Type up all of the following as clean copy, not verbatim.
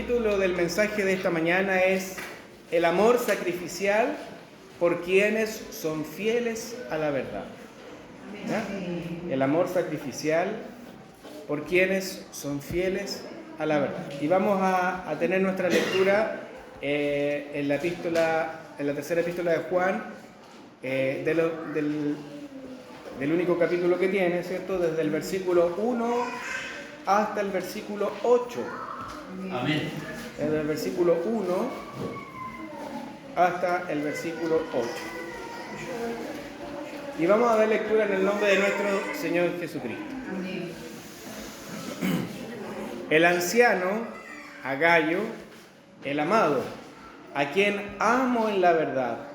título del mensaje de esta mañana es El amor sacrificial por quienes son fieles a la verdad. ¿Ya? El amor sacrificial por quienes son fieles a la verdad. Y vamos a tener nuestra lectura en la tercera epístola de Juan, del único capítulo que tiene, ¿cierto? Desde el versículo 1 hasta el versículo 8. Amén. Desde el versículo 1 hasta el versículo 8. Y vamos a dar lectura en el nombre de nuestro Señor Jesucristo. Amén. El anciano, a Gayo, el amado, a quien amo en la verdad.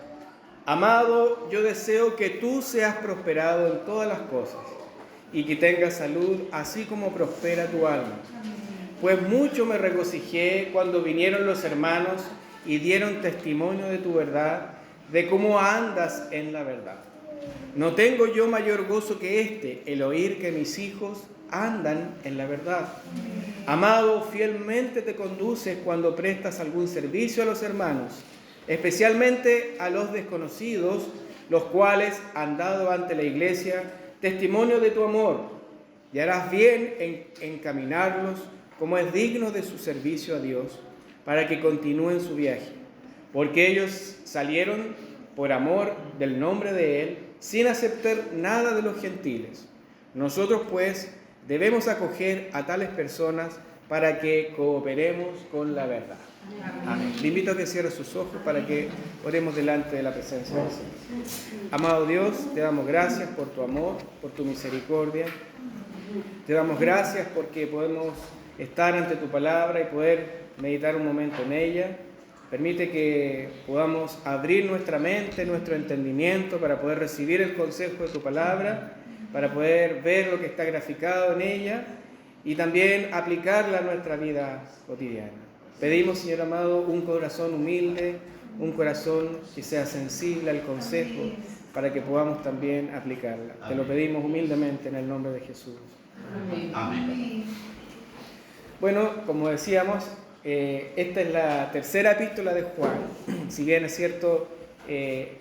Amado, yo deseo que tú seas prosperado en todas las cosas y que tengas salud, así como prospera tu alma. Pues mucho me regocijé cuando vinieron los hermanos y dieron testimonio de tu verdad, de cómo andas en la verdad. No tengo yo mayor gozo que este, el oír que mis hijos andan en la verdad. Amado, fielmente te conduces cuando prestas algún servicio a los hermanos, especialmente a los desconocidos, los cuales han dado ante la iglesia testimonio de tu amor, y harás bien en encaminarlos como es digno de su servicio a Dios, para que continúen su viaje, porque ellos salieron por amor del nombre de Él, sin aceptar nada de los gentiles. Nosotros, pues, debemos acoger a tales personas para que cooperemos con la verdad. Amén. Le invito a que cierre sus ojos para que oremos delante de la presencia del Señor. Amado Dios, te damos gracias por tu amor, por tu misericordia. Te damos gracias porque podemos estar ante tu palabra y poder meditar un momento en ella. Permite que podamos abrir nuestra mente, nuestro entendimiento para poder recibir el consejo de tu palabra, para poder ver lo que está graficado en ella y también aplicarla a nuestra vida cotidiana. Pedimos, Señor amado, un corazón humilde, un corazón que sea sensible al consejo para que podamos también aplicarla. Amén. Te lo pedimos humildemente en el nombre de Jesús. Amén. Amén. Bueno, como decíamos, esta es la tercera epístola de Juan. Si bien es cierto,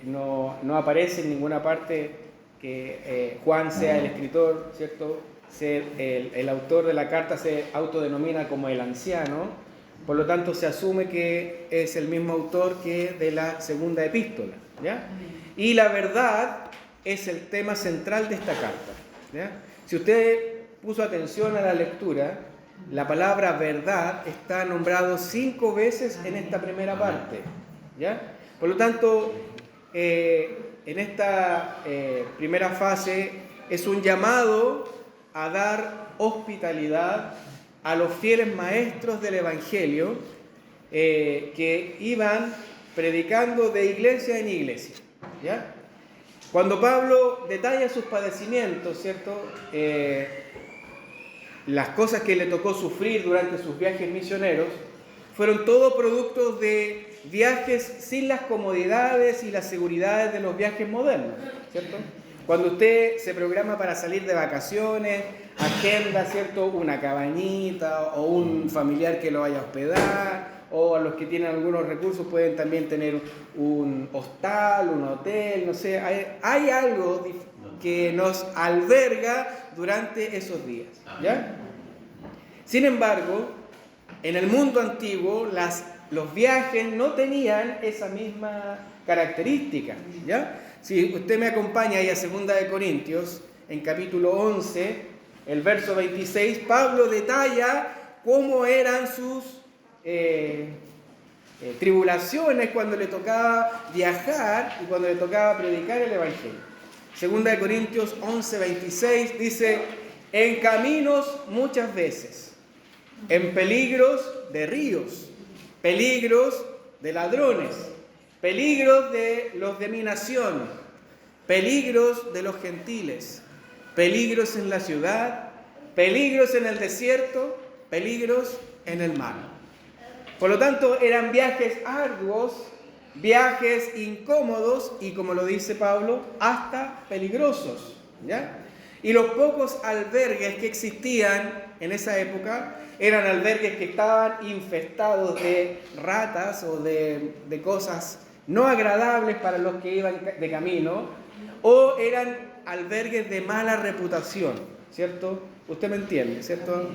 no aparece en ninguna parte que Juan sea el escritor, ¿cierto? El autor de la carta se autodenomina como el anciano, por lo tanto se asume que es el mismo autor que de la segunda epístola, ¿ya? Y la verdad es el tema central de esta carta, ¿ya? Si usted puso atención a la lectura, la palabra verdad está nombrado 5 veces en esta primera parte, ¿ya? Por lo tanto, en esta primera fase es un llamado a dar hospitalidad a los fieles maestros del Evangelio que iban predicando de iglesia en iglesia, ¿ya? Cuando Pablo detalla sus padecimientos, ¿cierto? Las cosas que le tocó sufrir durante sus viajes misioneros fueron todo productos de viajes sin las comodidades y las seguridades de los viajes modernos, ¿cierto? Cuando usted se programa para salir de vacaciones, agenda, ¿cierto?, una cabañita o un familiar que lo vaya a hospedar, o a los que tienen algunos recursos pueden también tener un hostal, un hotel, no sé, hay algo que nos alberga durante esos días, ¿ya? Sin embargo, en el mundo antiguo los viajes no tenían esa misma característica, ¿ya? Si usted me acompaña ahí a 2 de Corintios, en capítulo 11, el verso 26, Pablo detalla cómo eran sus tribulaciones cuando le tocaba viajar y cuando le tocaba predicar el Evangelio. 2 de Corintios 11, 26 dice: en caminos muchas veces, en peligros de ríos, peligros de ladrones, peligros de los de mi nación, peligros de los gentiles, peligros en la ciudad, peligros en el desierto, peligros en el mar. Por lo tanto, eran viajes arduos, viajes incómodos y, como lo dice Pablo, hasta peligrosos, ¿ya? Y los pocos albergues que existían en esa época eran albergues que estaban infestados de ratas o de cosas no agradables para los que iban de camino, o eran albergues de mala reputación, ¿cierto? Usted me entiende, ¿cierto?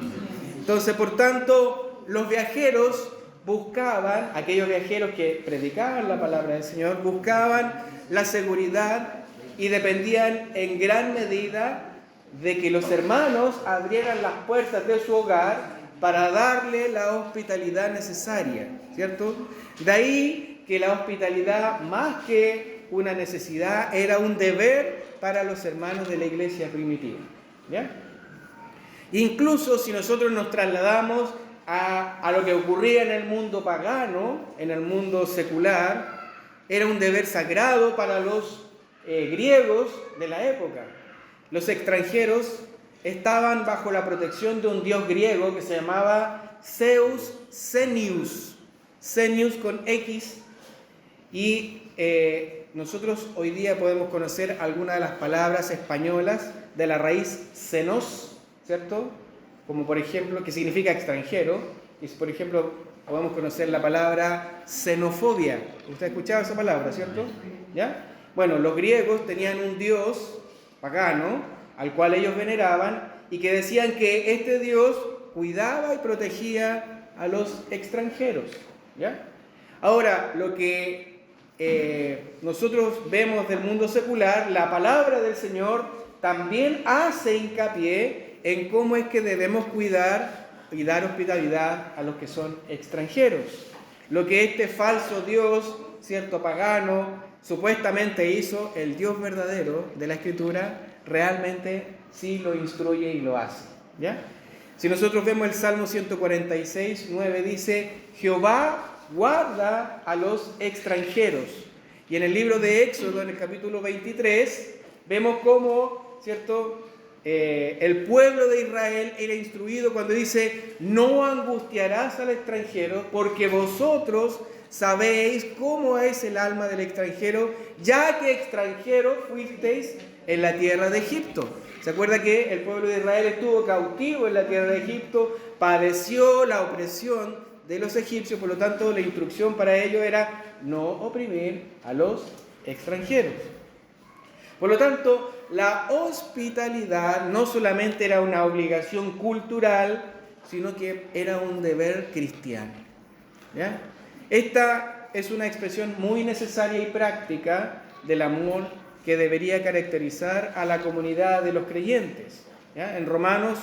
Entonces, por tanto, los viajeros buscaban, aquellos viajeros que predicaban la palabra del Señor, buscaban la seguridad y dependían en gran medida de que los hermanos abrieran las puertas de su hogar para darle la hospitalidad necesaria, ¿cierto? De ahí que la hospitalidad, más que una necesidad, era un deber para los hermanos de la iglesia primitiva, ¿ya? Incluso si nosotros nos trasladamos a lo que ocurría en el mundo pagano, en el mundo secular, era un deber sagrado para los griegos de la época. Los extranjeros estaban bajo la protección de un dios griego que se llamaba Zeus Zenius, Zenius con X, y nosotros hoy día podemos conocer algunas de las palabras españolas de la raíz xenos, ¿cierto? Como por ejemplo, que significa extranjero, y por ejemplo podemos conocer la palabra xenofobia. ¿Usted ha escuchado esa palabra, cierto? ¿Ya? Bueno, los griegos tenían un dios pagano al cual ellos veneraban y que decían que este dios cuidaba y protegía a los extranjeros, ¿ya? Ahora, lo que nosotros vemos del mundo secular, la palabra del Señor también hace hincapié en cómo es que debemos cuidar y dar hospitalidad a los que son extranjeros. Lo que este falso dios, cierto, pagano, supuestamente hizo, el Dios verdadero de la Escritura realmente sí lo instruye y lo hace, ¿ya? Si nosotros vemos el Salmo 146, 9, dice: Jehová guarda a los extranjeros. Y en el libro de Éxodo, en el capítulo 23, vemos cómo, ¿cierto?, el pueblo de Israel era instruido cuando dice: no angustiarás al extranjero, porque vosotros sabéis cómo es el alma del extranjero, ya que extranjeros fuisteis en la tierra de Egipto. ¿Se acuerda que el pueblo de Israel estuvo cautivo en la tierra de Egipto? Padeció la opresión de los egipcios, por lo tanto la instrucción para ellos era no oprimir a los extranjeros. Por lo tanto, la hospitalidad no solamente era una obligación cultural, sino que era un deber cristiano, ¿ya? Esta es una expresión muy necesaria y práctica del amor que debería caracterizar a la comunidad de los creyentes, ¿ya? En Romanos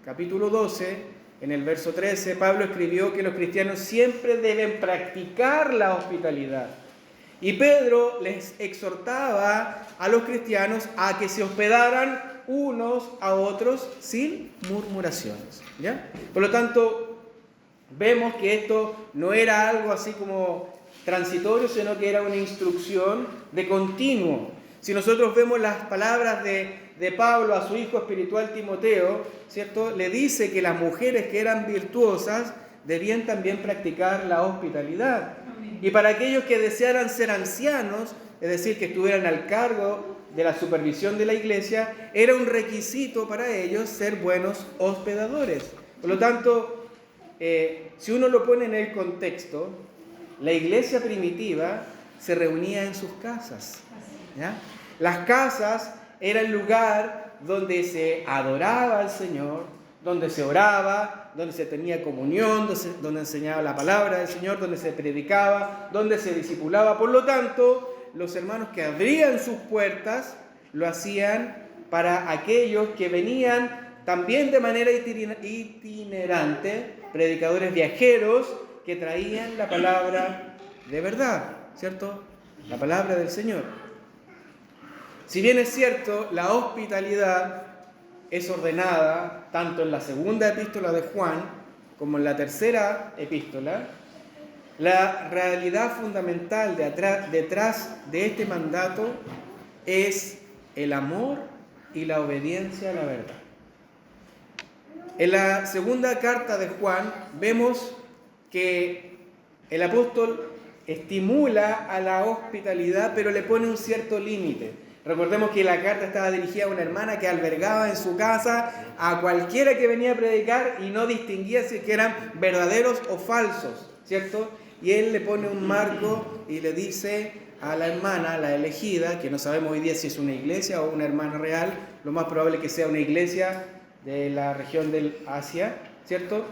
capítulo 12, en el verso 13, Pablo escribió que los cristianos siempre deben practicar la hospitalidad. Y Pedro les exhortaba a los cristianos a que se hospedaran unos a otros sin murmuraciones, ¿ya? Por lo tanto, vemos que esto no era algo así como transitorio, sino que era una instrucción de continuo. Si nosotros vemos las palabras de Pablo a su hijo espiritual Timoteo, ¿cierto?, le dice que las mujeres que eran virtuosas debían también practicar la hospitalidad. Y para aquellos que desearan ser ancianos, es decir, que estuvieran al cargo de la supervisión de la iglesia, era un requisito para ellos ser buenos hospedadores. Por lo tanto, si uno lo pone en el contexto, la iglesia primitiva se reunía en sus casas, ¿ya? Las casas eran el lugar donde se adoraba al Señor, donde se oraba, donde se tenía comunión, donde enseñaba la palabra del Señor, donde se predicaba, donde se discipulaba. Por lo tanto, los hermanos que abrían sus puertas lo hacían para aquellos que venían también de manera itinerante, predicadores viajeros que traían la palabra de verdad, ¿cierto? La palabra del Señor. Si bien es cierto, la hospitalidad es ordenada tanto en la segunda epístola de Juan como en la tercera epístola, la realidad fundamental detrás de este mandato es el amor y la obediencia a la verdad. En la segunda carta de Juan vemos que el apóstol estimula a la hospitalidad, pero le pone un cierto límite. Recordemos que la carta estaba dirigida a una hermana que albergaba en su casa a cualquiera que venía a predicar y no distinguía si que eran verdaderos o falsos, ¿cierto? Y él le pone un marco y le dice a la hermana, la elegida, que no sabemos hoy día si es una iglesia o una hermana real, lo más probable es que sea una iglesia de la región del Asia, ¿cierto?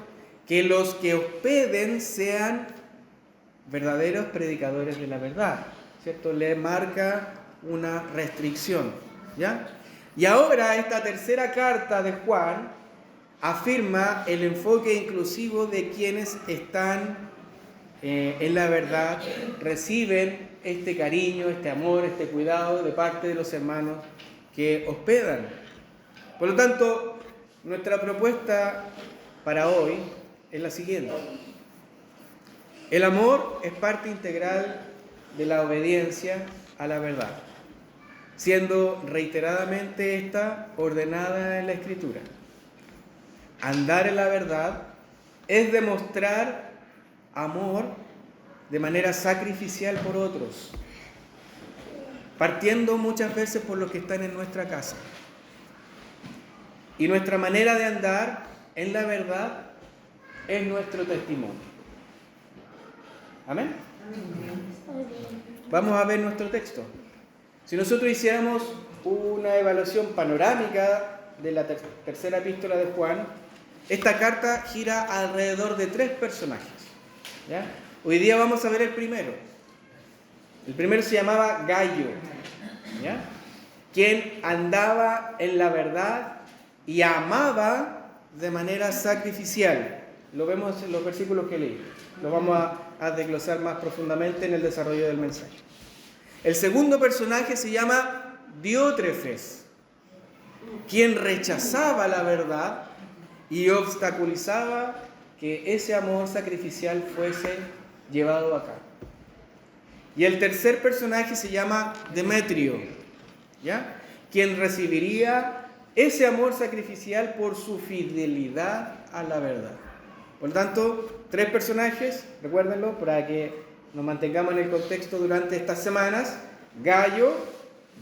Que los que hospeden sean verdaderos predicadores de la verdad, ¿cierto? Le marca una restricción, ¿ya? Y ahora esta tercera carta de Juan afirma el enfoque inclusivo de quienes están en la verdad, reciben este cariño, este amor, este cuidado de parte de los hermanos que hospedan. Por lo tanto, nuestra propuesta para hoy es la siguiente. El amor es parte integral de la obediencia a la verdad, siendo reiteradamente esta ordenada en la Escritura. Andar en la verdad es demostrar amor de manera sacrificial por otros, partiendo muchas veces por los que están en nuestra casa. Y nuestra manera de andar en la verdad es nuestro testimonio. ¿Amén? Vamos a ver nuestro texto. Si nosotros hiciéramos una evaluación panorámica de la tercera epístola de Juan, esta carta gira alrededor de 3 personajes, ¿ya? Hoy día vamos a ver el primero. El primero se llamaba Gayo, ¿ya? Quien andaba en la verdad y amaba de manera sacrificial. Lo vemos en los versículos que leí. Lo vamos a desglosar más profundamente en el desarrollo del mensaje. El segundo personaje se llama Diótrefes, quien rechazaba la verdad y obstaculizaba que ese amor sacrificial fuese llevado a cabo. Y el tercer personaje se llama Demetrio, ¿ya? Quien recibiría ese amor sacrificial por su fidelidad a la verdad. Por lo tanto, 3 personajes, recuérdenlo, para que nos mantengamos en el contexto durante estas semanas: Gayo,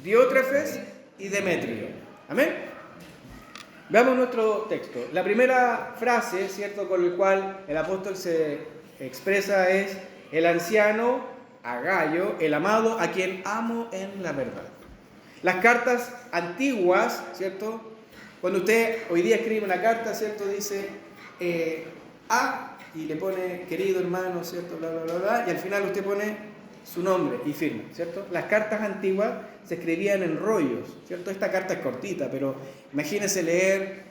Diótrefes y Demetrio. ¿Amén? Veamos nuestro texto. La primera frase, ¿cierto?, con la cual el apóstol se expresa es: el anciano a Gayo, el amado, a quien amo en la verdad. Las cartas antiguas, ¿cierto? Cuando usted hoy día escribe una carta, ¿cierto?, dice a, y le pone querido hermano, ¿cierto?, bla, bla, bla, bla, y al final usted pone su nombre y firma, ¿cierto? Las cartas antiguas se escribían en rollos, ¿cierto? Esta carta es cortita, pero imagínense leer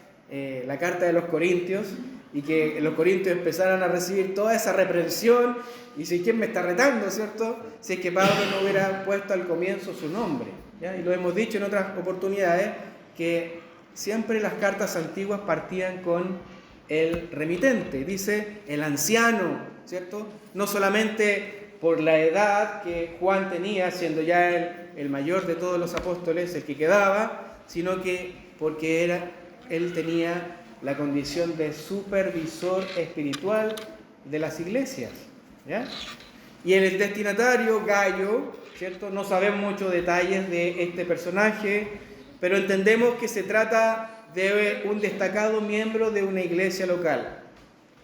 la carta de los Corintios y que los Corintios empezaran a recibir toda esa reprensión y dice: ¿quién me está retando, ¿cierto? Si es que Pablo no hubiera puesto al comienzo su nombre, ¿ya? Y lo hemos dicho en otras oportunidades, que siempre las cartas antiguas partían con el remitente, dice el anciano, ¿cierto? No solamente por la edad que Juan tenía, siendo ya el mayor de todos los apóstoles, el que quedaba, sino que porque él tenía la condición de supervisor espiritual de las iglesias, ¿ya? Y el destinatario, Gayo, ¿cierto? No sabemos muchos detalles de este personaje, pero entendemos que se trata de un destacado miembro de una iglesia local,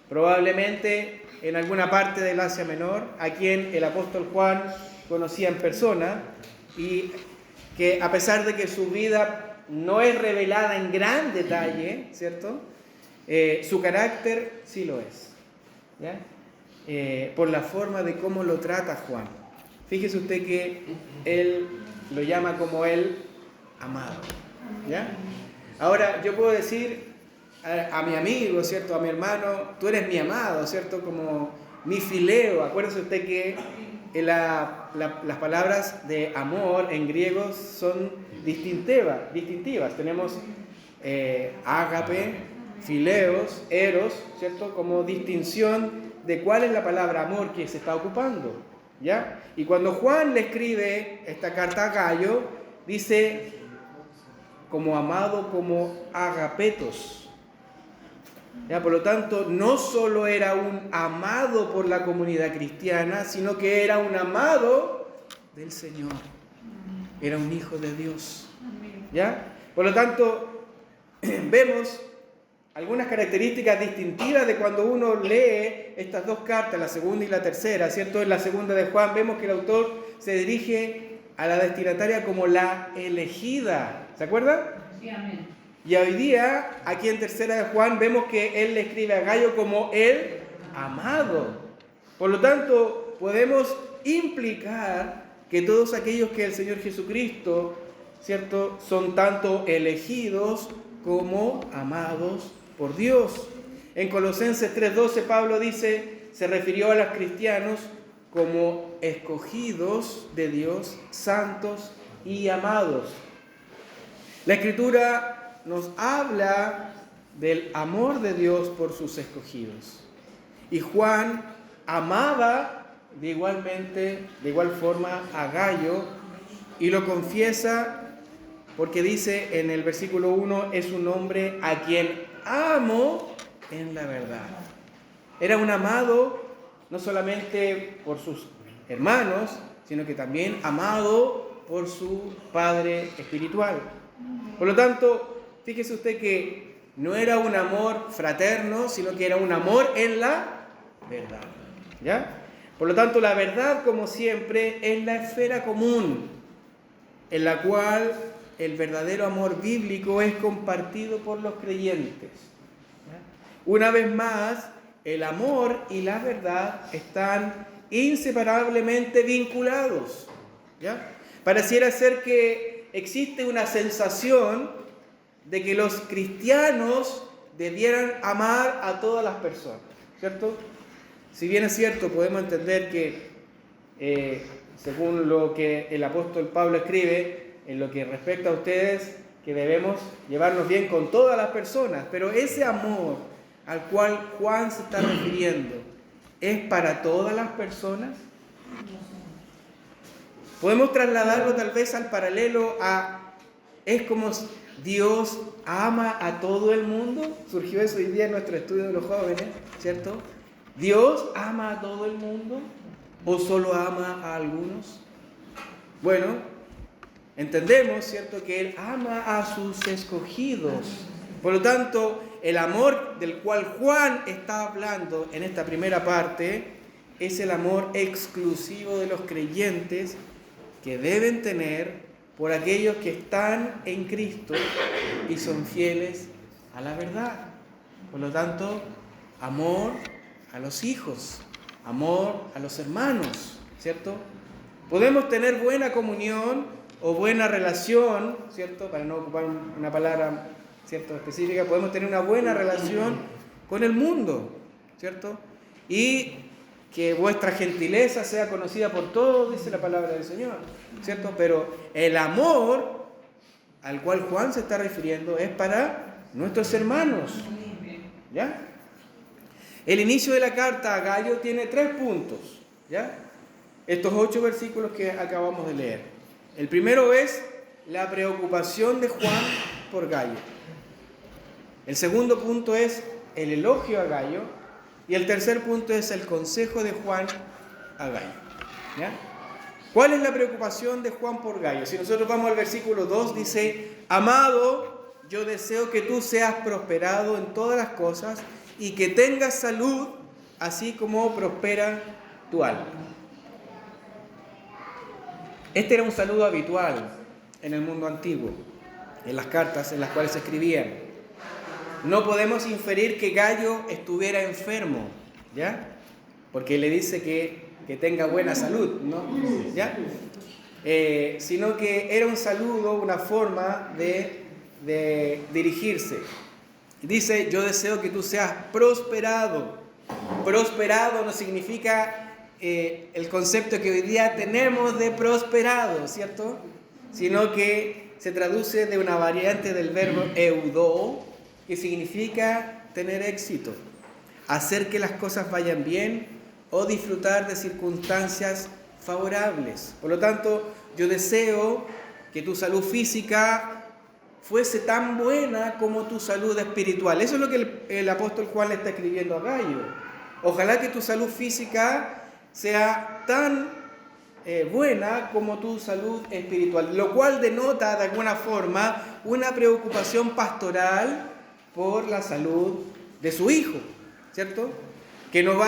probablemente en alguna parte del Asia Menor, a quien el apóstol Juan conocía en persona, y que a pesar de que su vida no es revelada en gran detalle, ¿cierto?, su carácter sí lo es, ¿ya? Por la forma de cómo lo trata Juan. Fíjese usted que él lo llama como el amado, ¿ya? Ahora, yo puedo decir a mi amigo, ¿cierto?, a mi hermano: tú eres mi amado, ¿cierto?, como mi fileo. Acuérdese usted que las palabras de amor en griego son distintivas. Tenemos ágape, fileos, eros, ¿cierto?, como distinción de cuál es la palabra amor que se está ocupando, ¿ya? Y cuando Juan le escribe esta carta a Gayo, dice como amado, como agapetos, ¿ya? Por lo tanto, no solo era un amado por la comunidad cristiana, sino que era un amado del Señor. era un hijo de Dios. ¿Ya? Por lo tanto, vemos algunas características distintivas de cuando uno lee estas dos cartas, la segunda y la tercera, ¿cierto? En la segunda de Juan vemos que el autor se dirige a la destinataria como la elegida. ¿Se acuerdan? Sí, amén. Y hoy día, aquí en tercera de Juan, vemos que él le escribe a Gayo como el amado. Por lo tanto, podemos implicar que todos aquellos que el Señor Jesucristo, ¿cierto?, son tanto elegidos como amados por Dios. En Colosenses 3:12 Pablo dice, se refirió a los cristianos como escogidos de Dios, santos y amados. La Escritura nos habla del amor de Dios por sus escogidos. Y Juan amaba de igual forma a Gayo y lo confiesa porque dice en el versículo 1, es un hombre a quien amo en la verdad. Era un amado no solamente por sus hermanos, sino que también amado por su padre espiritual. Por lo tanto, fíjese usted que no era un amor fraterno, sino que era un amor en la verdad. ¿Ya? Por lo tanto, la verdad, como siempre, es la esfera común en la cual el verdadero amor bíblico es compartido por los creyentes. ¿Ya? Una vez más, el amor y la verdad están inseparablemente vinculados. ¿Ya? Pareciera ser que existe una sensación de que los cristianos debieran amar a todas las personas, ¿cierto? Si bien es cierto, podemos entender que, según lo que el apóstol Pablo escribe, en lo que respecta a ustedes, que debemos llevarnos bien con todas las personas, pero ese amor al cual Juan se está refiriendo, ¿es para todas las personas? Podemos trasladarlo tal vez al paralelo a, ¿es como Dios ama a todo el mundo? Surgió eso hoy día en nuestro estudio de los jóvenes, ¿cierto? ¿Dios ama a todo el mundo o solo ama a algunos? Bueno, entendemos, ¿cierto?, que Él ama a sus escogidos. Por lo tanto, el amor del cual Juan está hablando en esta primera parte es el amor exclusivo de los creyentes que deben tener por aquellos que están en Cristo y son fieles a la verdad. Por lo tanto, amor a los hijos, amor a los hermanos, ¿cierto? Podemos tener buena comunión o buena relación, ¿cierto? Para no ocupar una palabra, ¿cierto?, específica, podemos tener una buena relación con el mundo, ¿cierto? Y que vuestra gentileza sea conocida por todos, dice la palabra del Señor, ¿cierto? Pero el amor al cual Juan se está refiriendo es para nuestros hermanos, ¿ya? El inicio de la carta a Gayo tiene 3 puntos, ¿ya? Estos 8 versículos que acabamos de leer. El primero es la preocupación de Juan por Gayo. El segundo punto es el elogio a Gayo. Y el tercer punto es el consejo de Juan a Gayo. ¿Ya? ¿Cuál es la preocupación de Juan por Gayo? Si nosotros vamos al versículo 2, dice, amado, yo deseo que tú seas prosperado en todas las cosas y que tengas salud, así como prospera tu alma. Este era un saludo habitual en el mundo antiguo, en las cartas en las cuales se escribían. No podemos inferir que Gayo estuviera enfermo, ¿ya? Porque le dice que tenga buena salud, ¿no? ¿Ya? Sino que era un saludo, una forma de dirigirse. Dice, yo deseo que tú seas prosperado. Prosperado no significa el concepto que hoy día tenemos de prosperado, ¿cierto? Sino que se traduce de una variante del verbo eudó, que significa tener éxito, hacer que las cosas vayan bien o disfrutar de circunstancias favorables. Por lo tanto, yo deseo que tu salud física fuese tan buena como tu salud espiritual. Eso es lo que el apóstol Juan le está escribiendo a Gayo. Ojalá que tu salud física sea tan buena como tu salud espiritual, lo cual denota de alguna forma una preocupación pastoral por la salud de su hijo, ¿cierto? Que no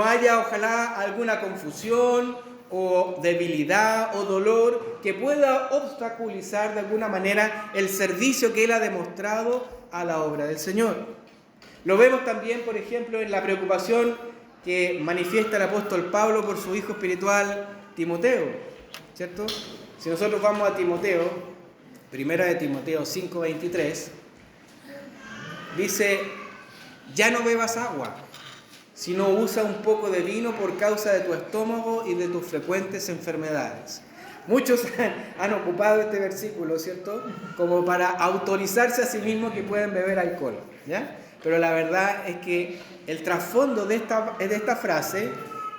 haya, ojalá, alguna confusión o debilidad o dolor que pueda obstaculizar de alguna manera el servicio que él ha demostrado a la obra del Señor. Lo vemos también, por ejemplo, en la preocupación que manifiesta el apóstol Pablo por su hijo espiritual Timoteo, ¿cierto? Si nosotros vamos a Timoteo, primera de Timoteo 5:23, dice: ya no bebas agua, sino usa un poco de vino por causa de tu estómago y de tus frecuentes enfermedades. Muchos han ocupado este versículo, ¿cierto?, como para autorizarse a sí mismos que pueden beber alcohol, ¿ya? Pero la verdad es que el trasfondo de esta frase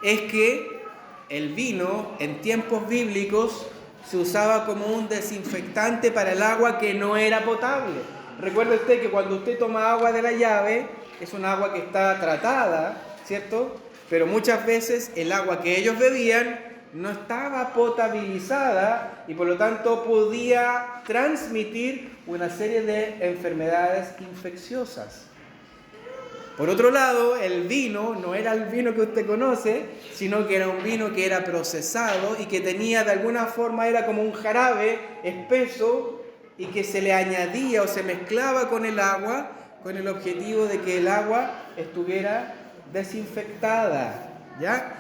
es que el vino en tiempos bíblicos se usaba como un desinfectante para el agua que no era potable. Recuerde usted que cuando usted toma agua de la llave, es un agua que está tratada, ¿cierto? Pero muchas veces el agua que ellos bebían no estaba potabilizada y por lo tanto podía transmitir una serie de enfermedades infecciosas. Por otro lado, el vino no era el vino que usted conoce, sino que era un vino que era procesado y que tenía de alguna forma, era como un jarabe espeso y que se le añadía o se mezclaba con el agua con el objetivo de que el agua estuviera desinfectada, ¿ya?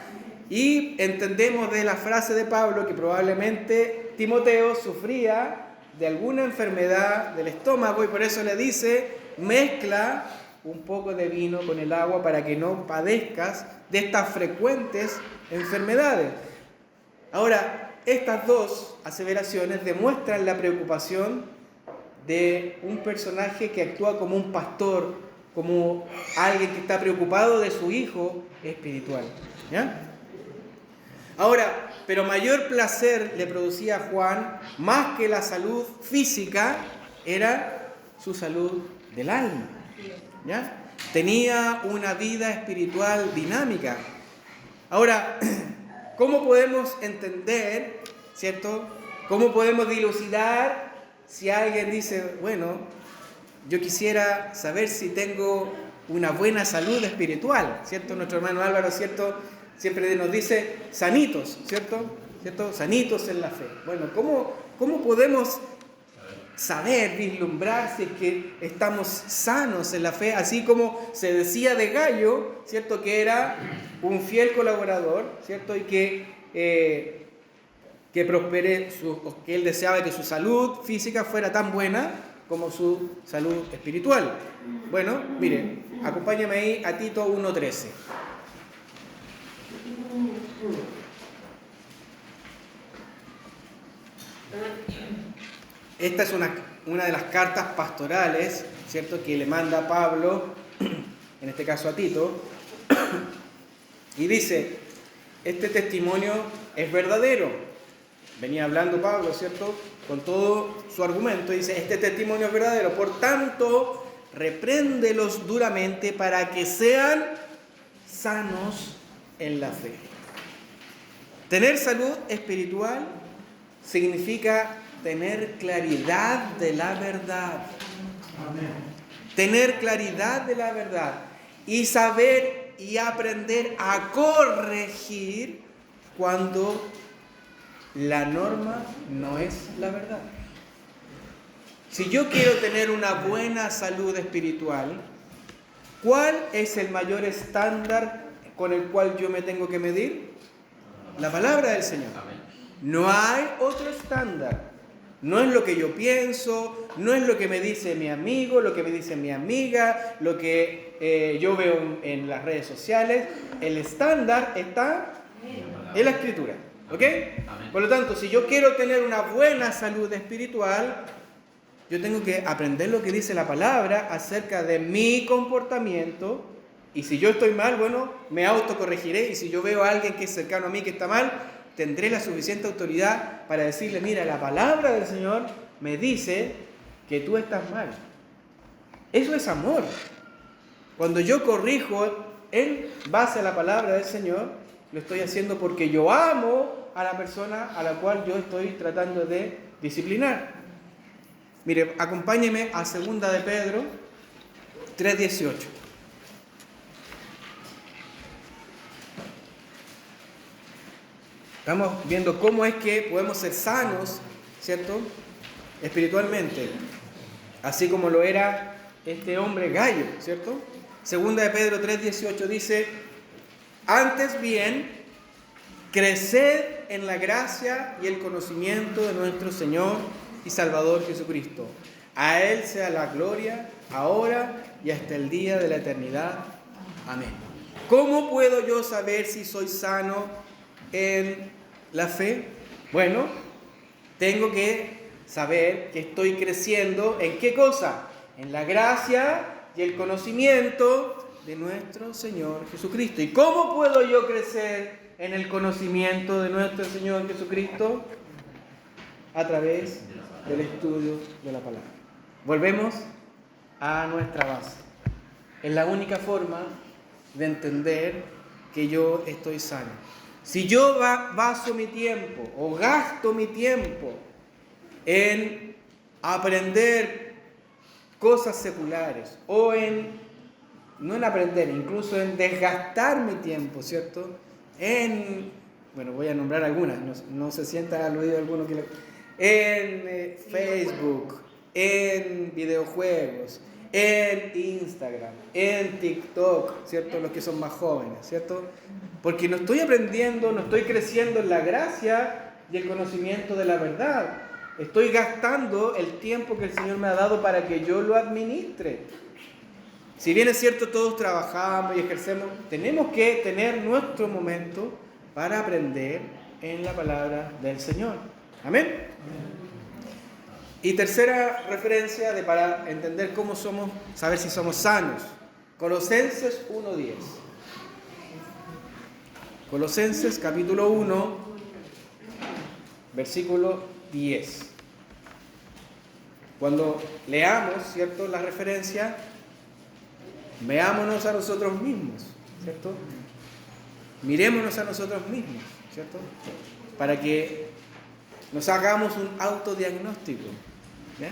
Y entendemos de la frase de Pablo que probablemente Timoteo sufría de alguna enfermedad del estómago y por eso le dice: mezcla un poco de vino con el agua para que no padezcas de estas frecuentes enfermedades. Ahora, estas dos aseveraciones demuestran la preocupación de un personaje que actúa como un pastor, como alguien que está preocupado de su hijo espiritual, ¿ya? Ahora, pero mayor placer le producía a Juan, más que la salud física, era su salud del alma, ¿ya? Tenía una vida espiritual dinámica. Ahora, ¿cómo podemos entender, ¿cierto? ¿Cómo podemos dilucidar si alguien dice, bueno, yo quisiera saber si tengo una buena salud espiritual, ¿cierto? Nuestro hermano Álvaro, ¿cierto?, siempre nos dice sanitos, ¿cierto? Sanitos en la fe. Bueno, ¿cómo podemos saber, vislumbrar si es que estamos sanos en la fe? Así como se decía de Gallo, ¿cierto?, que era un fiel colaborador, ¿cierto?, y que prospere, que él deseaba que su salud física fuera tan buena como su salud espiritual. Bueno, miren, acompáñame ahí a Tito 1:13. Esta es una de las cartas pastorales, ¿cierto?, que le manda Pablo, en este caso a Tito, y dice: este testimonio es verdadero. Venía hablando Pablo, ¿cierto?, con todo su argumento, dice: este testimonio es verdadero, por tanto, repréndelos duramente para que sean sanos en la fe. Tener salud espiritual significa tener claridad de la verdad. Amén. Tener claridad de la verdad y saber y aprender a corregir cuando la norma no es la verdad. Si yo quiero tener una buena salud espiritual, ¿cuál es el mayor estándar con el cual yo me tengo que medir? La palabra del Señor. No hay otro estándar. No es lo que yo pienso, no es lo que me dice mi amigo, lo que me dice mi amiga, lo que yo veo en las redes sociales. El estándar está en la Escritura, ¿ok? Por lo tanto, si yo quiero tener una buena salud espiritual, yo tengo que aprender lo que dice la palabra acerca de mi comportamiento. Y si yo estoy mal, bueno, me autocorregiré. Y si yo veo a alguien que es cercano a mí que está mal, tendré la suficiente autoridad para decirle: mira, la palabra del Señor me dice que tú estás mal. Eso es amor. Cuando yo corrijo en base a la palabra del Señor, lo estoy haciendo porque yo amo a la persona a la cual yo estoy tratando de disciplinar. Mire, acompáñeme a 2 de Pedro 3:18. Estamos viendo cómo es que podemos ser sanos, ¿cierto?, espiritualmente, así como lo era este hombre Gallo, ¿cierto? 2 de Pedro 3:18 dice: antes bien, creced en la gracia y el conocimiento de nuestro Señor y Salvador Jesucristo. A Él sea la gloria, ahora y hasta el día de la eternidad. Amén. ¿Cómo puedo yo saber si soy sano en la fe? Bueno, tengo que saber que estoy creciendo ¿en qué cosa? En la gracia y el conocimiento de nuestro Señor Jesucristo. ¿Y cómo puedo yo crecer en el conocimiento de nuestro Señor Jesucristo? A través del estudio de la palabra. Volvemos a nuestra base. Es la única forma de entender que yo estoy sano. Si yo baso mi tiempo o gasto mi tiempo en aprender cosas seculares o no en aprender, incluso en desgastar mi tiempo, ¿cierto? Bueno, voy a nombrar algunas, no se sienta aludido alguno en Facebook, en videojuegos, en Instagram, en TikTok, ¿cierto? Los que son más jóvenes, ¿cierto? Porque no estoy aprendiendo, no estoy creciendo en la gracia y el conocimiento de la verdad. Estoy gastando el tiempo que el Señor me ha dado para que yo lo administre. Si bien es cierto, todos trabajamos y ejercemos, tenemos que tener nuestro momento para aprender en la palabra del Señor. Amén. Y tercera referencia para entender cómo somos, saber si somos sanos. Colosenses 1:10. Colosenses capítulo 1, versículo 10. Cuando leamos, ¿cierto?, la referencia, veámonos a nosotros mismos, ¿cierto? Mirémonos a nosotros mismos, ¿cierto? Para que nos hagamos un autodiagnóstico, ¿ya?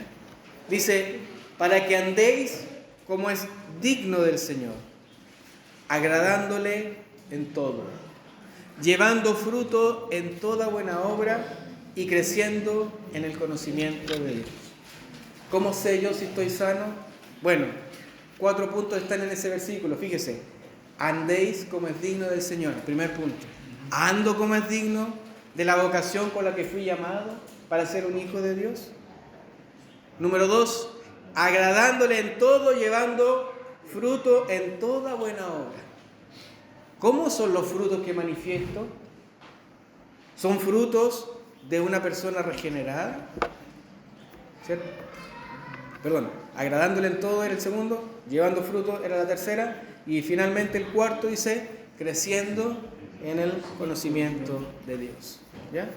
Dice, para que andéis como es digno del Señor, agradándole en todo, llevando fruto en toda buena obra y creciendo en el conocimiento de Dios. ¿Cómo sé yo si estoy sano? Bueno, 4 puntos están en ese versículo, fíjese. Andéis como es digno del Señor, primer punto. ¿Ando como es digno de la vocación con la que fui llamado para ser un hijo de Dios? Número 2, agradándole en todo, llevando fruto en toda buena obra. ¿Cómo son los frutos que manifiesto? ¿Son frutos de una persona regenerada? ¿Cierto? Perdón, agradándole en todo era el segundo, llevando fruto era la tercera, y finalmente el cuarto dice, creciendo en el conocimiento de Dios. ¿Ya?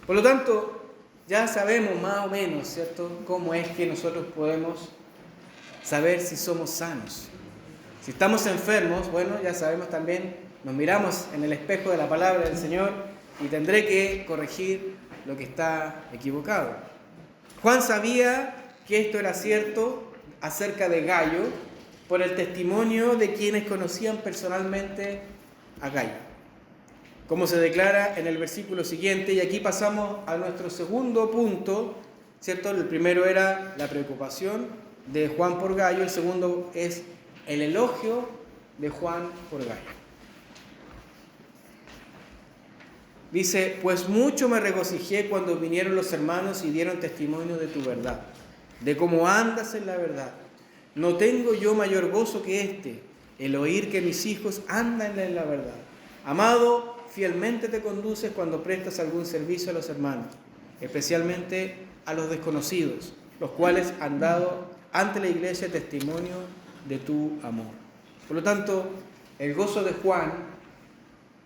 Por lo tanto, ya sabemos más o menos, ¿cierto?, cómo es que nosotros podemos saber si somos sanos. Si estamos enfermos, bueno, ya sabemos también, nos miramos en el espejo de la palabra del Señor y tendré que corregir lo que está equivocado. Juan sabía que esto era cierto acerca de Gallo por el testimonio de quienes conocían personalmente a Gallo, como se declara en el versículo siguiente. Y aquí pasamos a nuestro segundo punto, ¿cierto? El primero era la preocupación de Juan por Gallo, el segundo es el elogio de Juan por Gallo. Dice, pues mucho me regocijé cuando vinieron los hermanos y dieron testimonio de tu verdad, de cómo andas en la verdad. No tengo yo mayor gozo que este, el oír que mis hijos andan en la verdad. Amado, fielmente te conduces cuando prestas algún servicio a los hermanos, especialmente a los desconocidos, los cuales han dado ante la iglesia testimonio de tu amor. Por lo tanto, el gozo de Juan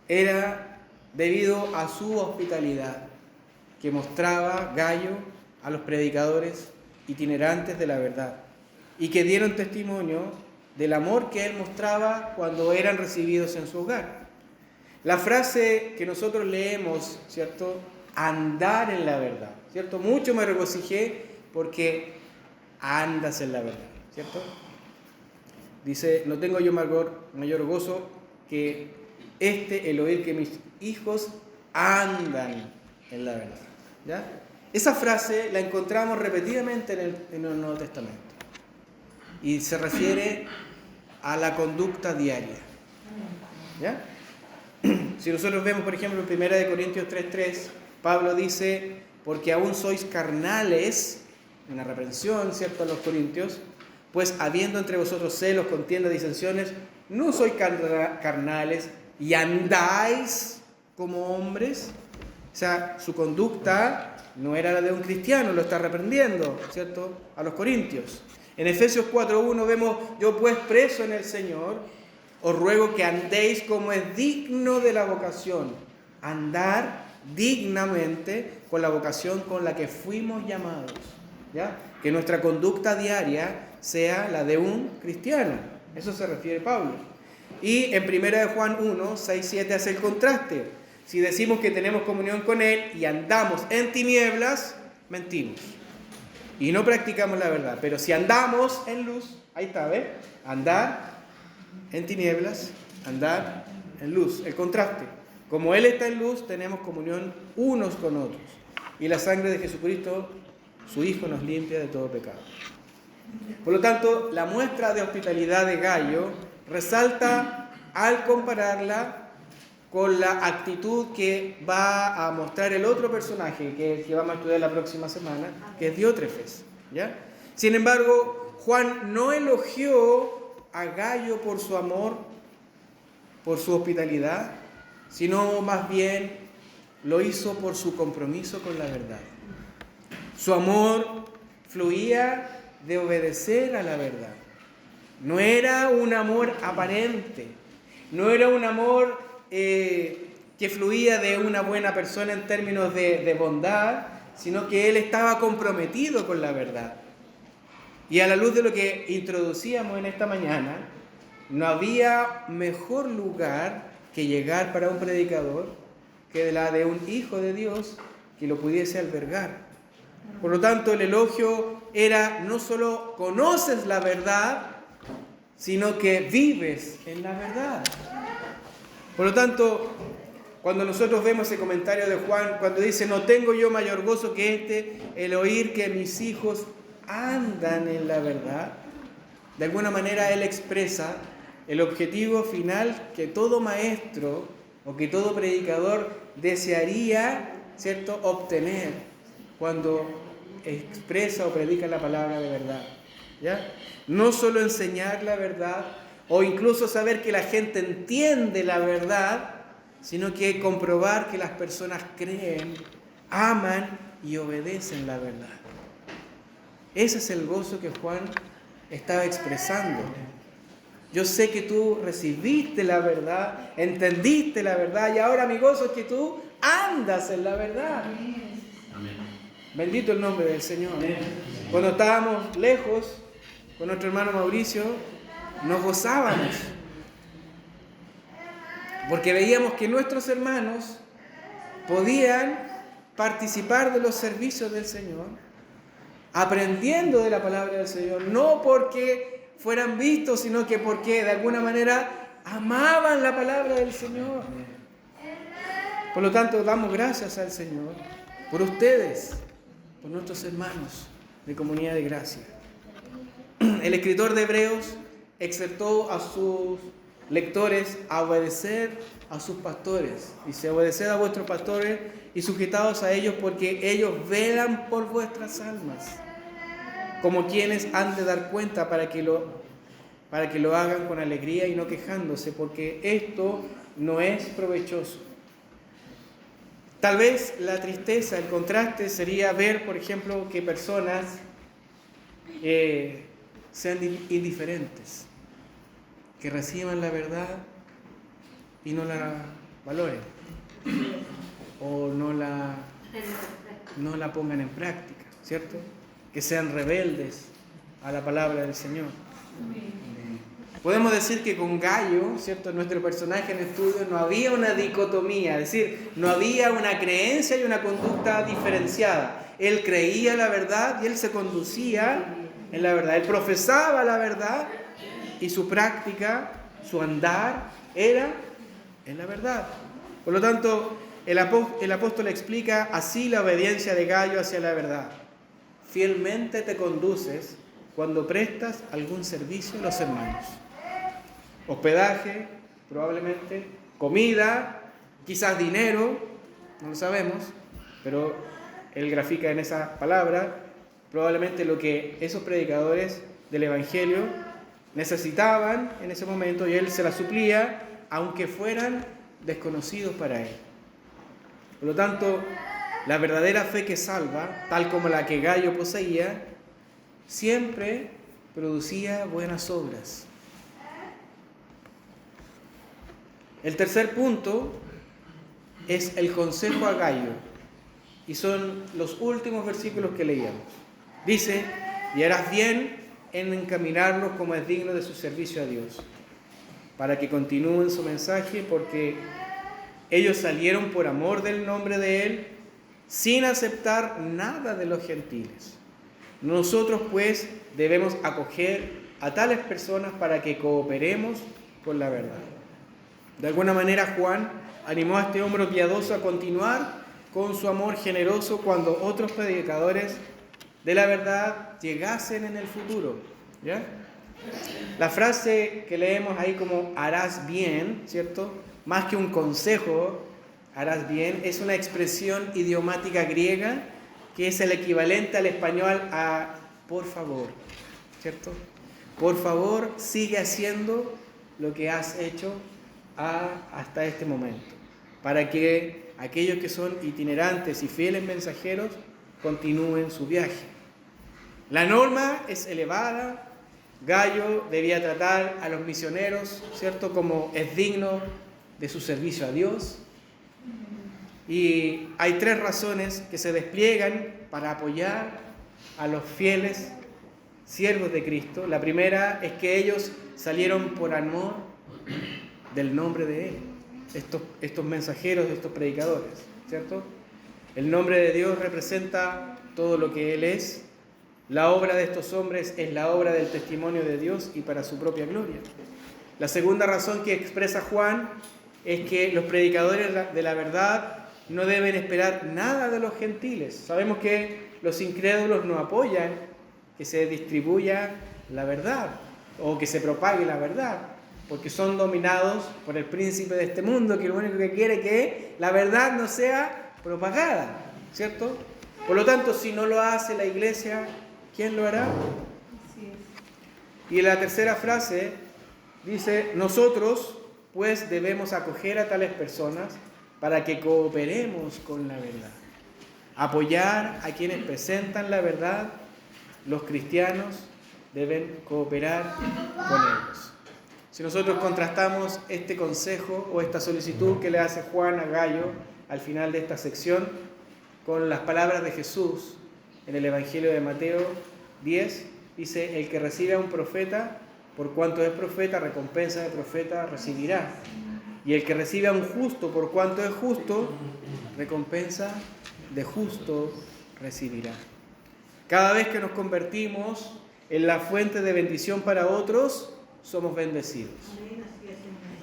era debido a su hospitalidad que mostraba Gallo a los predicadores itinerantes de la verdad y que dieron testimonio del amor que él mostraba cuando eran recibidos en su hogar. La frase que nosotros leemos, ¿cierto? Andar en la verdad, ¿cierto? Mucho me regocijé porque andas en la verdad, ¿cierto? Dice, no tengo yo mayor gozo que el oír que mis hijos andan en la verdad, ¿ya? Esa frase la encontramos repetidamente en el Nuevo Testamento y se refiere a la conducta diaria, ¿ya? Si nosotros vemos, por ejemplo, en 1 Corintios 3:3, Pablo dice, porque aún sois carnales, una reprensión, ¿cierto?, a los corintios, pues habiendo entre vosotros celos, contiendas, disensiones, no sois carnales y andáis como hombres. O sea, su conducta no era la de un cristiano, lo está reprendiendo, ¿cierto?, a los corintios. En Efesios 4:1 vemos, yo pues preso en el Señor, os ruego que andéis como es digno de la vocación. Andar dignamente con la vocación con la que fuimos llamados, ¿ya? Que nuestra conducta diaria sea la de un cristiano. Eso se refiere Pablo. Y en 1 Juan 1:6-7 hace el contraste. Si decimos que tenemos comunión con Él y andamos en tinieblas, mentimos. Y no practicamos la verdad. Pero si andamos en luz, ahí está, ¿ves? Andar en tinieblas, andar en luz. El contraste. Como Él está en luz, tenemos comunión unos con otros. Y la sangre de Jesucristo, su Hijo, nos limpia de todo pecado. Por lo tanto, la muestra de hospitalidad de Gayo resalta al compararla con la actitud que va a mostrar el otro personaje que vamos a estudiar la próxima semana, que es Diótrefes, ¿ya? Sin embargo, Juan no elogió a Gayo por su amor, por su hospitalidad, sino más bien lo hizo por su compromiso con la verdad. Su amor fluía de obedecer a la verdad. No era un amor aparente, no era un amor que fluía de una buena persona en términos de bondad, sino que él estaba comprometido con la verdad. Y a la luz de lo que introducíamos en esta mañana, no había mejor lugar que llegar para un predicador que la de un hijo de Dios que lo pudiese albergar. Por lo tanto, el elogio era no solo conoces la verdad, sino que vives en la verdad. Por lo tanto, cuando nosotros vemos ese comentario de Juan, cuando dice, no tengo yo mayor gozo que el oír que mis hijos andan en la verdad, de alguna manera él expresa el objetivo final que todo maestro o que todo predicador desearía, ¿cierto?, obtener cuando expresa o predica la palabra de verdad, ¿ya? No solo enseñar la verdad o incluso saber que la gente entiende la verdad, sino que comprobar que las personas creen, aman y obedecen la verdad. Ese es el gozo que Juan estaba expresando. Yo sé que tú recibiste la verdad, entendiste la verdad y ahora mi gozo es que tú andas en la verdad. Amén. Bendito el nombre del Señor. Amén. Cuando estábamos lejos con nuestro hermano Mauricio, nos gozábamos porque veíamos que nuestros hermanos podían participar de los servicios del Señor, aprendiendo de la palabra del Señor, no porque fueran vistos, sino que porque de alguna manera amaban la palabra del Señor. Por lo tanto, damos gracias al Señor por ustedes, por nuestros hermanos de Comunidad de Gracia. El escritor de Hebreos exhortó a sus lectores a obedecer a sus pastores. Dice, obedeced a vuestros pastores y sujetaos a ellos porque ellos velan por vuestras almas, como quienes han de dar cuenta para que lo hagan con alegría y no quejándose, porque esto no es provechoso. Tal vez la tristeza, el contraste sería ver, por ejemplo, que personas sean indiferentes, que reciban la verdad y no la valoren o no la pongan en práctica, ¿cierto? Que sean rebeldes a la palabra del Señor. Podemos decir que con Gallo, ¿cierto?, nuestro personaje en estudio, no había una dicotomía, es decir, no había una creencia y una conducta diferenciada. Él creía la verdad y él se conducía en la verdad. Él profesaba la verdad y su práctica, su andar, era en la verdad. Por lo tanto, el apóstol explica así la obediencia de Gallo hacia la verdad. Fielmente te conduces cuando prestas algún servicio a los hermanos. Hospedaje, probablemente, comida, quizás dinero, no lo sabemos, pero él grafica en esa palabra probablemente lo que esos predicadores del Evangelio necesitaban en ese momento y él se la suplía, aunque fueran desconocidos para él. Por lo tanto, la verdadera fe que salva, tal como la que Gallo poseía, siempre producía buenas obras. El tercer punto es el consejo a Gallo, y son los últimos versículos que leíamos. Dice: y harás bien en encaminarlos como es digno de su servicio a Dios, para que continúen su mensaje, porque ellos salieron por amor del nombre de Él, sin aceptar nada de los gentiles. Nosotros, pues, debemos acoger a tales personas para que cooperemos con la verdad. De alguna manera, Juan animó a este hombre piadoso a continuar con su amor generoso cuando otros predicadores de la verdad llegasen en el futuro. ¿Ya? La frase que leemos ahí como harás bien, ¿cierto?, más que un consejo, harás bien, es una expresión idiomática griega que es el equivalente al español a por favor, ¿cierto? Por favor, sigue haciendo lo que has hecho hasta este momento, para que aquellos que son itinerantes y fieles mensajeros continúen su viaje. La norma es elevada. Gallo debía tratar a los misioneros, ¿cierto?, como es digno de su servicio a Dios. Y hay tres razones que se despliegan para apoyar a los fieles siervos de Cristo. La primera es que ellos salieron por amor del nombre de Él, estos mensajeros, estos predicadores, ¿cierto? El nombre de Dios representa todo lo que Él es. La obra de estos hombres es la obra del testimonio de Dios y para su propia gloria. La segunda razón que expresa Juan es que los predicadores de la verdad no deben esperar nada de los gentiles. Sabemos que los incrédulos no apoyan que se distribuya la verdad o que se propague la verdad, porque son dominados por el príncipe de este mundo, que lo único que quiere es que la verdad no sea propagada, ¿cierto? Por lo tanto, si no lo hace la iglesia, ¿quién lo hará? Y la tercera frase dice: nosotros pues debemos acoger a tales personas para que cooperemos con la verdad. Apoyar a quienes presentan la verdad. Los cristianos deben cooperar con ellos. Si nosotros contrastamos este consejo o esta solicitud que le hace Juan a Gallo al final de esta sección con las palabras de Jesús en el Evangelio de Mateo 10, dice: el que recibe a un profeta, por cuanto es profeta, recompensa de profeta recibirá. Y el que recibe a un justo, por cuanto es justo, recompensa de justo recibirá. Cada vez que nos convertimos en la fuente de bendición para otros, somos bendecidos.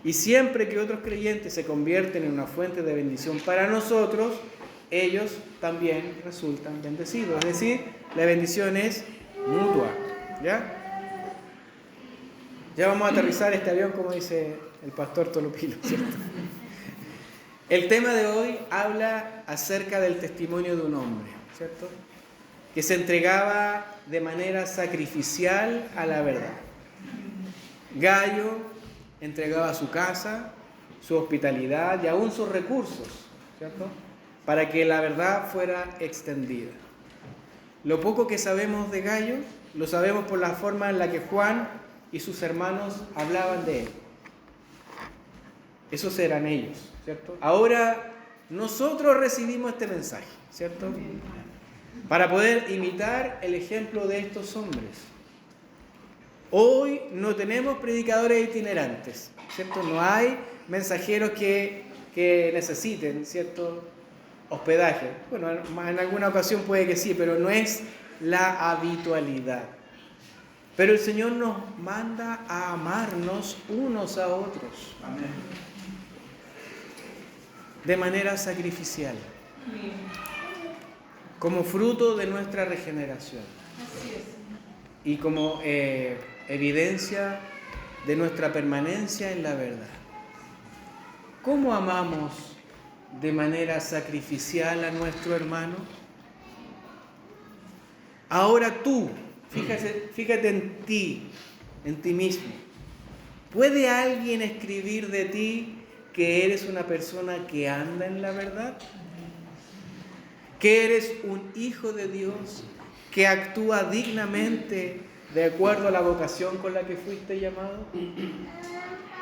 Y siempre que otros creyentes se convierten en una fuente de bendición para nosotros, ellos también resultan bendecidos. Es decir, la bendición es mutua. ¿Ya? Ya vamos a aterrizar este avión, como dice el pastor Tolopilo, ¿cierto? El tema de hoy habla acerca del testimonio de un hombre, ¿cierto?, que se entregaba de manera sacrificial a la verdad. Gallo entregaba su casa, su hospitalidad y aún sus recursos, ¿cierto?, para que la verdad fuera extendida. Lo poco que sabemos de Gallo lo sabemos por la forma en la que Juan y sus hermanos hablaban de él. Esos eran ellos, ¿cierto? Ahora nosotros recibimos este mensaje, ¿cierto?, para poder imitar el ejemplo de estos hombres. Hoy no tenemos predicadores itinerantes, ¿cierto? No hay mensajeros que necesiten, ¿cierto?, hospedaje. Bueno, en alguna ocasión puede que sí, pero no es la habitualidad. Pero el Señor nos manda a amarnos unos a otros. Amén. De manera sacrificial. Amén. Como fruto de nuestra regeneración. Así es. Y como evidencia de nuestra permanencia en la verdad. ¿Cómo amamos de manera sacrificial a nuestro hermano? Ahora tú, fíjate en ti mismo. ¿Puede alguien escribir de ti que eres una persona que anda en la verdad? ¿Que eres un hijo de Dios que actúa dignamente de acuerdo a la vocación con la que fuiste llamado?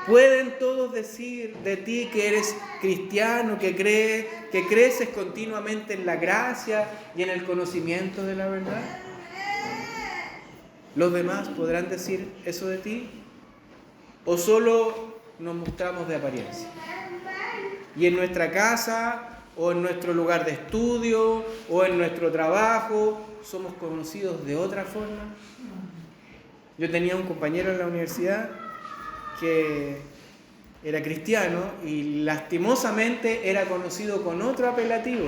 ¿Pueden todos decir de ti que eres cristiano, que creces continuamente en la gracia y en el conocimiento de la verdad? ¿Los demás podrán decir eso de ti? ¿O solo nos mostramos de apariencia? Y en nuestra casa, o en nuestro lugar de estudio, o en nuestro trabajo, ¿somos conocidos de otra forma? Yo tenía un compañero en la universidad que era cristiano y lastimosamente era conocido con otro apelativo.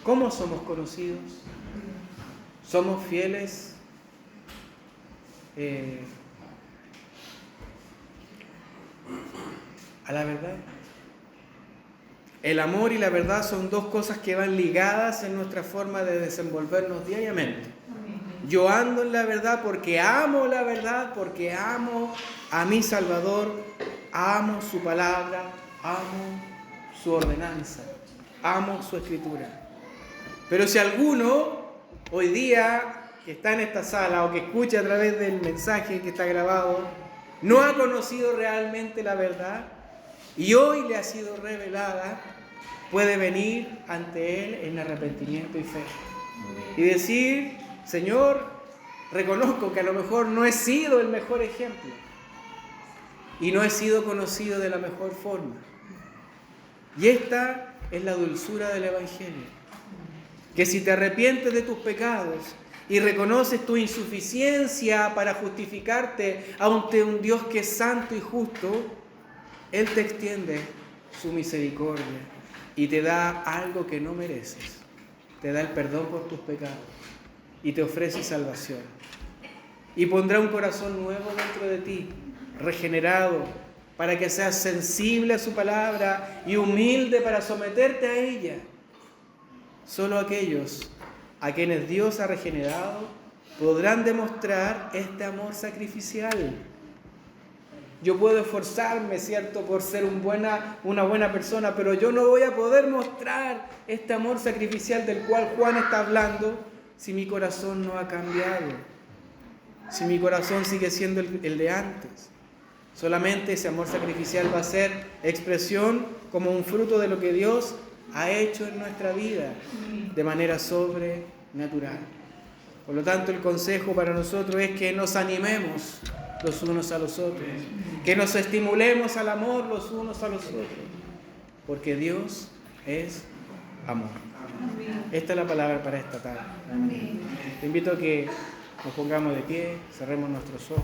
¿Cómo somos conocidos? ¿Somos fieles a la verdad? El amor y la verdad son dos cosas que van ligadas en nuestra forma de desenvolvernos diariamente. Yo ando en la verdad porque amo la verdad, porque amo a mi Salvador, amo su palabra, amo su ordenanza, amo su escritura. Pero si alguno hoy día que está en esta sala o que escucha a través del mensaje que está grabado, no ha conocido realmente la verdad y hoy le ha sido revelada, puede venir ante Él en arrepentimiento y fe y decir: Señor, reconozco que a lo mejor no he sido el mejor ejemplo y no he sido conocido de la mejor forma. Y esta es la dulzura del Evangelio, que si te arrepientes de tus pecados y reconoces tu insuficiencia para justificarte ante un Dios que es santo y justo, Él te extiende su misericordia y te da algo que no mereces. Te da el perdón por tus pecados y te ofrece salvación. Y pondrá un corazón nuevo dentro de ti, regenerado, para que seas sensible a su palabra y humilde para someterte a ella. Solo aquellos a quienes Dios ha regenerado podrán demostrar este amor sacrificial. Yo puedo esforzarme, ¿cierto?, por ser una buena persona, pero yo no voy a poder mostrar este amor sacrificial del cual Juan está hablando si mi corazón no ha cambiado, si mi corazón sigue siendo el de antes. Solamente ese amor sacrificial va a ser expresión como un fruto de lo que Dios ha hecho en nuestra vida de manera sobrenatural. Por lo tanto, el consejo para nosotros es que nos animemos los unos a los otros, que nos estimulemos al amor los unos a los otros, porque Dios es amor. Esta es la palabra para esta tarde. Te invito a que nos pongamos de pie, cerremos nuestros ojos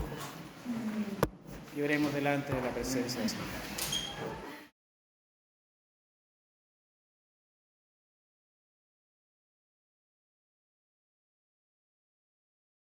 y oremos delante de la presencia del Señor.